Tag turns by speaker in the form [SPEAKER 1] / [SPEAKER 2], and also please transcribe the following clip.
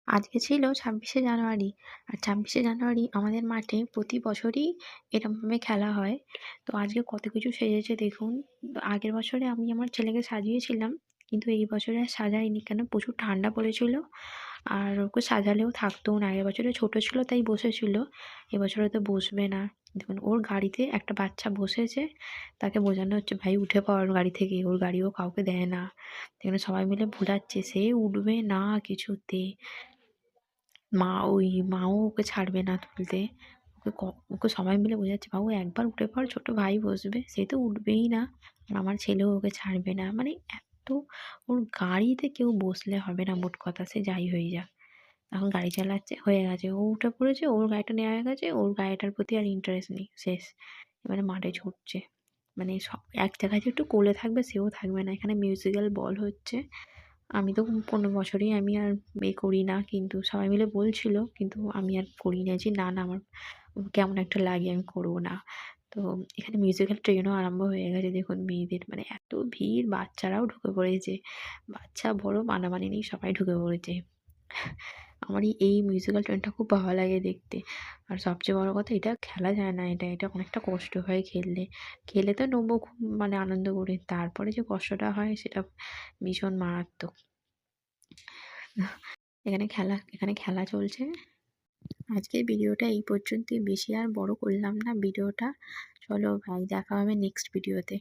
[SPEAKER 1] আজকে ছিল ২৬শে জানুয়ারি। আর ২৬শে জানুয়ারি আমাদের মাঠে প্রতি বছরই এরমভাবে খেলা হয়। তো আজকে কত কিছু সেজেছে দেখুন। তো আগের বছরে আমি আমার ছেলেকে সাজিয়েছিলাম। কিন্তু এই বছরে আর সাজাইনি। কেন প্রচুর ঠান্ডা পড়েছিল। আর ওকে সাজালেও থাকতও না। আগের বছরে ছোট ছিল তাই বসেছিল। এবছর হয়তো বসবে না। দেখুন ওর গাড়িতে একটা বাচ্চা বসেছে। তাকে বোঝানো হচ্ছে, "ভাই উঠে পড় গাড়ি থেকে।" ওর গাড়িও কাউকে দেয় না। এখানে সবাই মিলে ভোলাচ্ছে। সে উঠবে না কিছুতে। মাও ওকে ছাড়বে না তুলতে। ওকে ওকে সবাই মিলে বোঝাচ্ছে, "বাবু একবার উঠে পড়, ছোট ভাই বসবে।" সে তো উঠবেই না। আর আমার ছেলেও ওকে ছাড়বে না। মানে এত ওর গাড়িতে কেউ বসলে হবে না মোট কথা, সে যাই হয়ে যাক। এখন গাড়ি চালাচ্ছে, হয়ে গেছে। ও উঠে পড়েছে, ওর গাড়িটা নেওয়া হয়ে গেছে, ওর গাড়িটার প্রতি আর ইন্টারেস্ট নেই, শেষ। এবারে মাঠে ছুটছে। মানে এক জায়গায় যে একটু কোলে থাকবে সেও থাকবে না। এখানে মিউজিক্যাল বল হচ্ছে। আমি তো কোনো বছরই আমি আর করি না, কিন্তু সবাই মিলে বলছিল, কিন্তু আমি আর করি না, যে না আমার কেমন একটা লাগে, আমি করবো না। তো এখানে মিউজিক্যাল ট্রেনও আরম্ভ হয়ে গেছে দেখুন মেয়েদের, মানে এত ভিড়, বাচ্চারাও ঢুকে পড়েছে, বাচ্চা বড় মানামানি নেই, সবাই ঢুকে পড়েছে। আমার এই মিউজিক্যাল ট্রেনটা খুব ভালো লাগে দেখতে। আর সবচেয়ে বড় কথা, এটা খেলা যায় না, এটা অনেকটা কষ্ট হয় খেললে। খেলে তো নেবো খুব, মানে আনন্দ করে, তারপরে যে কষ্টটা হয় সেটা ভীষণ মারাত্মক। এখানে খেলা চলছে। আজকের ভিডিওটা এই পর্যন্তই, বেশি আর বড় করলাম না ভিডিওটা। চলো ভাই, দেখা হবে নেক্সট ভিডিওতে।